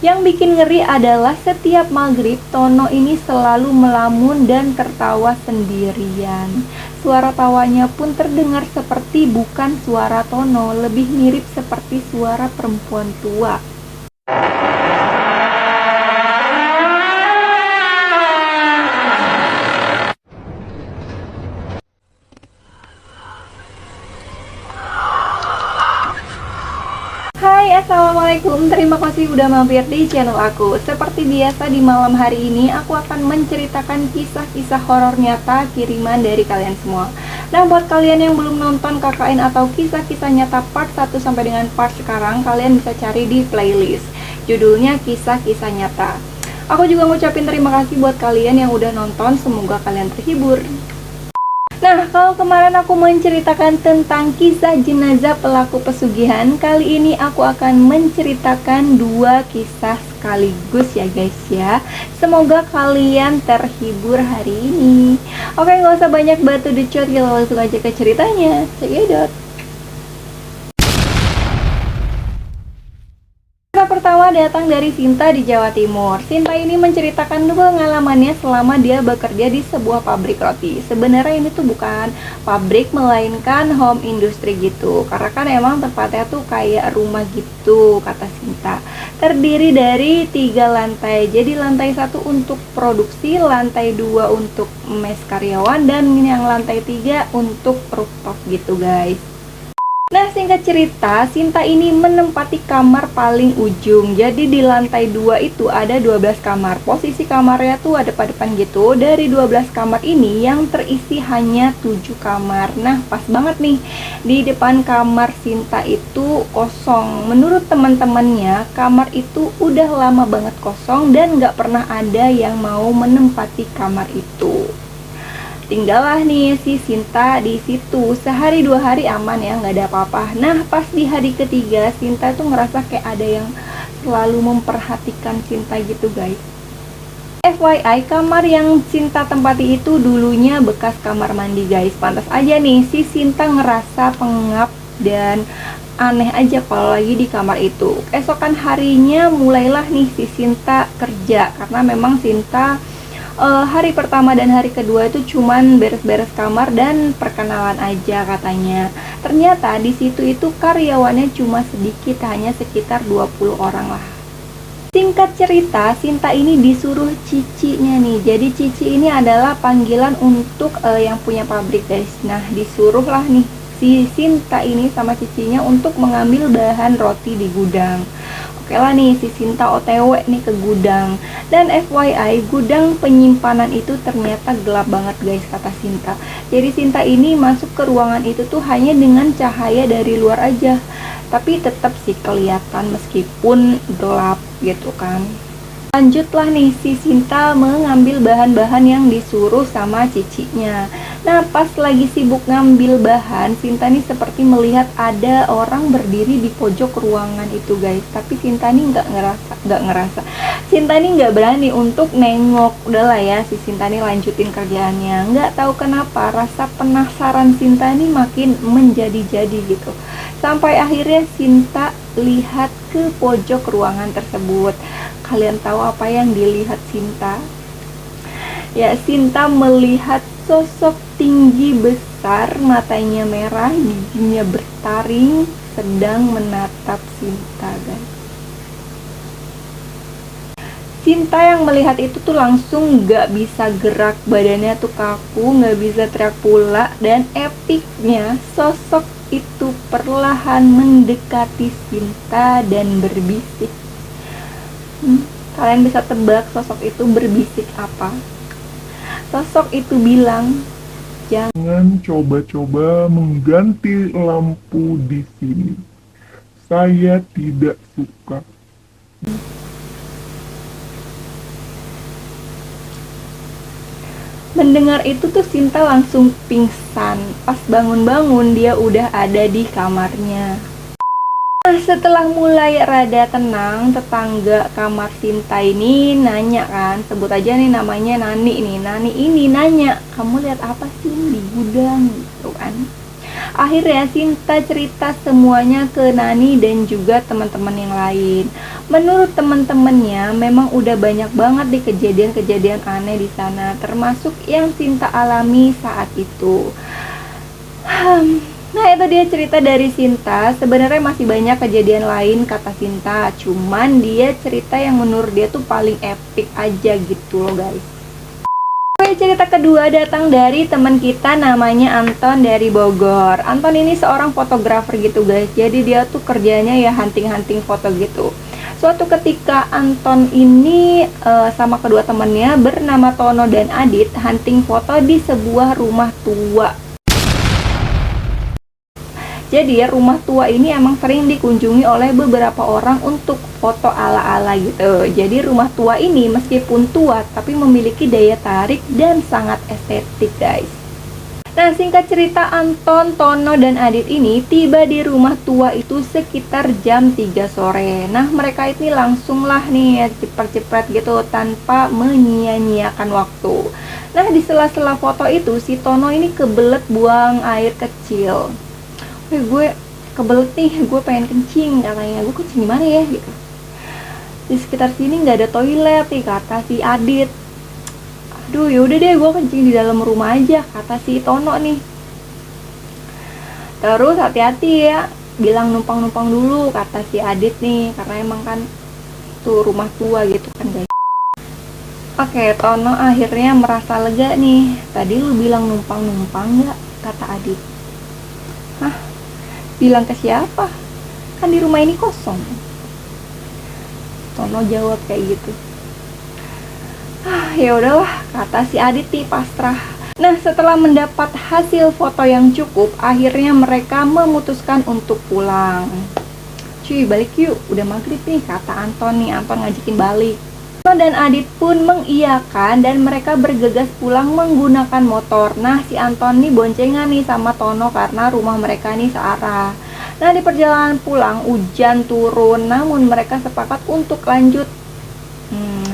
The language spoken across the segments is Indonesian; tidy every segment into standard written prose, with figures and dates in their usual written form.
Yang bikin ngeri adalah setiap maghrib Tono ini selalu melamun dan tertawa sendirian. Suara tawanya pun terdengar seperti bukan suara Tono, lebih mirip seperti suara perempuan tua. Hai, assalamualaikum. Terima kasih udah mampir di channel aku. Seperti biasa di malam hari ini aku akan menceritakan kisah-kisah horor nyata kiriman dari kalian semua. Nah, buat kalian yang belum nonton KKN atau kisah-kisah nyata part 1 sampai dengan part sekarang, kalian bisa cari di playlist. Judulnya kisah-kisah nyata. Aku juga ngucapin terima kasih buat kalian yang udah nonton, semoga kalian terhibur. Nah, kalau kemarin aku menceritakan tentang kisah jenazah pelaku pesugihan, kali ini aku akan menceritakan dua kisah sekaligus ya guys ya. Semoga kalian terhibur hari ini. Oke, nggak usah banyak batu decot, kita langsung aja ke ceritanya. Cekidot. Cerita pertama datang dari Sinta di Jawa Timur. Sinta ini menceritakan pengalamannya selama dia bekerja di sebuah pabrik roti. Sebenarnya ini tuh bukan pabrik melainkan home industry gitu. Karena kan emang tempatnya tuh kayak rumah gitu, kata Sinta. Terdiri dari 3 lantai. Jadi lantai 1 untuk produksi, lantai 2 untuk mes karyawan, dan yang lantai 3 untuk rooftop gitu guys. Nah, singkat cerita, Sinta ini menempati kamar paling ujung. Jadi di lantai 2 itu ada 12 kamar. Posisi kamarnya tuh ada depan gitu. Dari 12 kamar ini yang terisi hanya 7 kamar. Nah, pas banget nih. Di depan kamar Sinta itu kosong. Menurut teman-temannya, kamar itu udah lama banget kosong dan gak pernah ada yang mau menempati kamar itu. Tinggallah nih si Sinta di situ sehari 2 hari aman ya, nggak ada apa-apa. Nah, pas di hari ketiga Sinta tuh ngerasa kayak ada yang selalu memperhatikan Sinta gitu guys. FYI, kamar yang Sinta tempati itu dulunya bekas kamar mandi guys. Pantas aja nih si Sinta ngerasa pengap dan aneh aja kalau lagi di kamar itu. Esokan harinya mulailah nih si Sinta kerja, karena memang Sinta hari pertama dan hari kedua itu cuman beres-beres kamar dan perkenalan aja katanya. Ternyata di situ itu karyawannya cuma sedikit, hanya sekitar 20 orang lah. Singkat cerita, Sinta ini disuruh cicinya nih. Jadi cici ini adalah panggilan untuk yang punya pabrik guys. Nah, disuruhlah nih si Sinta ini sama cicinya untuk mengambil bahan roti di gudang. Oke lah nih, si Sinta OTW nih ke gudang. Dan FYI, gudang penyimpanan itu ternyata gelap banget guys, kata Sinta. Jadi Sinta ini masuk ke ruangan itu tuh hanya dengan cahaya dari luar aja. Tapi tetap sih kelihatan meskipun gelap gitu kan. Lanjutlah nih si Sinta mengambil bahan-bahan yang disuruh sama cicinya. Nah, pas lagi sibuk ngambil bahan, Sinta nih seperti melihat ada orang berdiri di pojok ruangan itu guys. Tapi Sinta nih nggak ngerasa. Sinta nih nggak berani untuk nengok. Udahlah ya, si Sinta nih lanjutin kerjaannya. Nggak tahu kenapa rasa penasaran Sinta nih makin menjadi-jadi gitu. Sampai akhirnya Sinta lihat ke pojok ruangan tersebut. Kalian tahu apa yang dilihat Sinta? Ya, Sinta melihat sosok tinggi besar, matanya merah, giginya bertaring, sedang menatap Sinta guys. Sinta yang melihat itu tuh langsung gak bisa gerak, badannya tuh kaku, gak bisa teriak pula. Dan epiknya, sosok itu perlahan mendekati Sinta dan berbisik. Kalian bisa tebak sosok itu berbisik apa? Sosok itu bilang, "Jangan coba-coba mengganti lampu di sini. Saya tidak suka." mendengar itu tuh Sinta langsung pingsan. Pas bangun-bangun dia udah ada di kamarnya. Nah, setelah mulai rada tenang, tetangga kamar Sinta ini nanya kan, sebut aja nih namanya Nani nih. Nani ini nanya, "Kamu lihat apa sih di gudang?" gitu kan. Akhirnya Sinta cerita semuanya ke Nani dan juga teman-teman yang lain. Menurut teman-temannya memang udah banyak banget di kejadian-kejadian aneh di sana, termasuk yang Sinta alami saat itu. Nah, itu dia cerita dari Sinta. Sebenarnya masih banyak kejadian lain kata Sinta, cuman dia cerita yang menurut dia tuh paling epic aja gitu loh guys. Oke, cerita kedua datang dari teman kita namanya Anton dari Bogor. Anton ini seorang fotografer gitu guys. Jadi dia tuh kerjanya ya hunting-hunting foto gitu. Suatu ketika Anton ini sama kedua temannya bernama Tono dan Adit hunting foto di sebuah rumah tua. Jadi rumah tua ini emang sering dikunjungi oleh beberapa orang untuk foto ala-ala gitu. Jadi rumah tua ini meskipun tua tapi memiliki daya tarik dan sangat estetik guys. Nah, singkat cerita, Anton, Tono, dan Adit ini tiba di rumah tua itu sekitar jam 3 sore. Nah, mereka ini langsung lah nih cepet-cepet gitu tanpa menyia-nyiakan waktu. Nah, di sela-sela foto itu si Tono ini kebelet buang air kecil. Gue kebelet nih, gue pengen kencing, katanya. Gue kencing di mana ya gitu. Di sekitar sini nggak ada toilet nih, kata si Adit. Aduh, yaudah deh, gue kencing di dalam rumah aja, kata si Tono nih. Terus hati-hati ya, bilang numpang-numpang dulu, kata si Adit nih, karena emang kan tuh rumah tua gitu kan guys. Oke, Tono akhirnya merasa lega nih. Tadi lu bilang numpang-numpang nggak, kata Adit. Hah? Bilang ke siapa? Kan di rumah ini kosong. Tono jawab kayak gitu. Ya udahlah, kata si Adit pasrah. Nah, setelah mendapat hasil foto yang cukup, akhirnya mereka memutuskan untuk pulang. Cuy, balik yuk, udah maghrib nih, kata Anton nih. Anton ngajakin balik. Tono dan Adit pun mengiyakan dan mereka bergegas pulang menggunakan motor. Nah, si Anton nih boncengan nih sama Tono karena rumah mereka nih searah. Nah, di perjalanan pulang hujan turun, namun mereka sepakat untuk lanjut.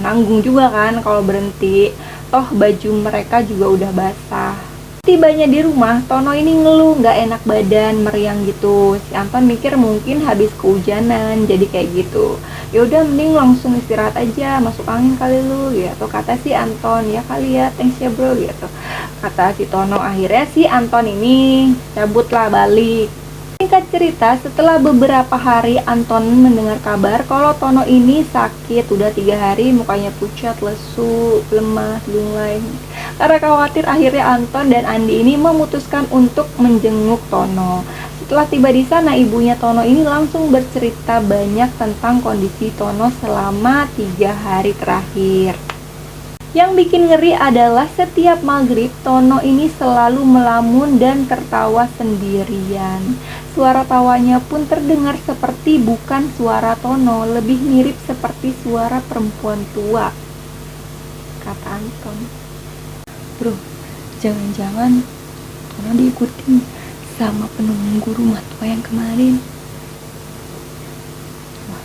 Nanggung juga kan kalau berhenti. Toh baju mereka juga udah basah. Tibanya di rumah, Tono ini ngeluh nggak enak badan, meriang gitu. Si Anton mikir mungkin habis kehujanan, jadi kayak gitu. Yaudah mending langsung istirahat aja, masuk angin kali lu gitu, kata si Anton. Ya kali ya, thanks ya bro gitu, kata si Tono. Akhirnya si Anton ini cabutlah balik. Singkat cerita, setelah beberapa hari Anton mendengar kabar kalau Tono ini sakit. Udah 3 hari mukanya pucat, lesu, lemah, lunglai. Karena khawatir, akhirnya Anton dan Andi ini memutuskan untuk menjenguk Tono. Setelah tiba di sana, ibunya Tono ini langsung bercerita banyak tentang kondisi Tono selama 3 hari terakhir. Yang bikin ngeri adalah setiap maghrib Tono ini selalu melamun dan tertawa sendirian. Suara tawanya pun terdengar seperti bukan suara Tono, lebih mirip seperti suara perempuan tua, kata Anton. Bro, jangan-jangan Tono diikutin sama penunggu rumah tua yang kemarin. Wah,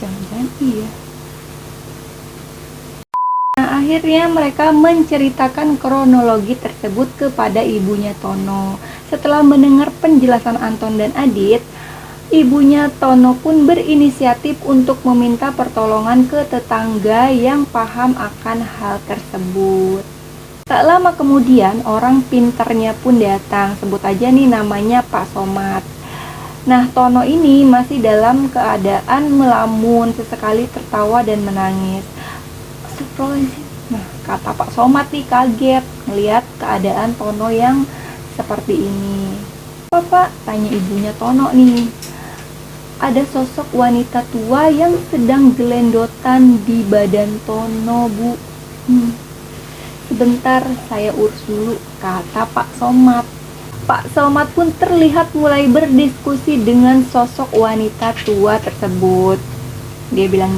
jangan-jangan iya. Akhirnya mereka menceritakan kronologi tersebut kepada ibunya Tono. Setelah mendengar penjelasan Anton dan Adit, ibunya Tono pun berinisiatif untuk meminta pertolongan ke tetangga yang paham akan hal tersebut. Tak lama kemudian orang pintarnya pun datang, sebut aja nih namanya Pak Somad. Nah, Tono ini masih dalam keadaan melamun, sesekali tertawa dan menangis. Astagfirullahaladzim. Nah, kata Pak Somad nih kaget melihat keadaan Tono yang seperti ini. Apa Pak? Tanya ibunya Tono nih. Ada sosok wanita tua yang sedang gelendotan di badan Tono, Bu. Sebentar, saya urus dulu, kata Pak Somad. Pak Somad pun terlihat mulai berdiskusi dengan sosok wanita tua tersebut. Dia bilang,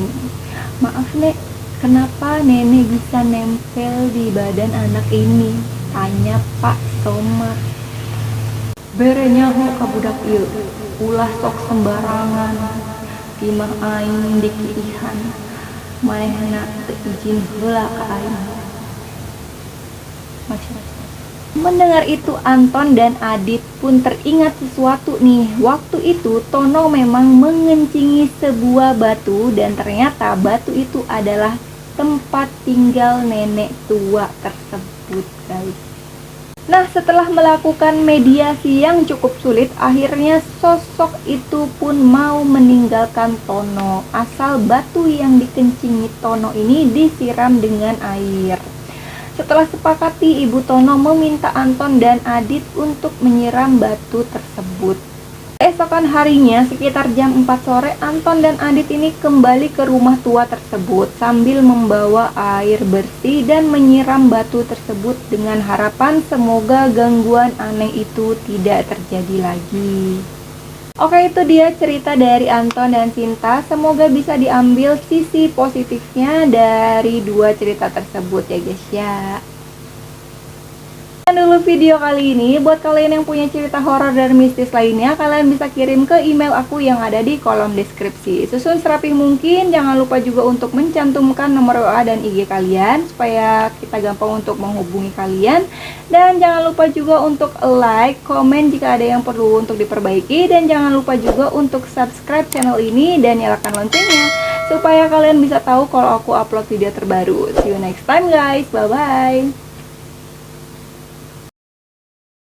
maaf Nek, kenapa nenek bisa nempel di badan anak ini? Tanya Pak Somad. Berenya ho kabudak ieu, ulah sok sembarangan. Timah aing dikiihan, manehna teu izin heula ka aing. Mendengar itu, Anton dan Adit pun teringat sesuatu nih. Waktu itu Tono memang mengencingi sebuah batu dan ternyata batu itu adalah tempat tinggal nenek tua tersebut, guys. Nah, setelah melakukan mediasi yang cukup sulit, akhirnya sosok itu pun mau meninggalkan Tono, asal batu yang dikencingi Tono ini disiram dengan air. Setelah sepakati, Ibu Tono meminta Anton dan Adit untuk menyiram batu tersebut. Keesokan harinya, sekitar jam 4 sore, Anton dan Adit ini kembali ke rumah tua tersebut sambil membawa air bersih dan menyiram batu tersebut dengan harapan semoga gangguan aneh itu tidak terjadi lagi. Oke, itu dia cerita dari Anton dan Sinta. Semoga bisa diambil sisi positifnya dari dua cerita tersebut ya guys ya. Sekian dulu video kali ini. Buat kalian yang punya cerita horor dan mistis lainnya, kalian bisa kirim ke email aku yang ada di kolom deskripsi. Susun serapih mungkin. Jangan lupa juga untuk mencantumkan nomor WA dan IG kalian supaya kita gampang untuk menghubungi kalian. Dan jangan lupa juga untuk like, komen jika ada yang perlu untuk diperbaiki. Dan jangan lupa juga untuk subscribe channel ini dan nyalakan loncengnya supaya kalian bisa tahu kalau aku upload video terbaru. See you next time guys. Bye bye.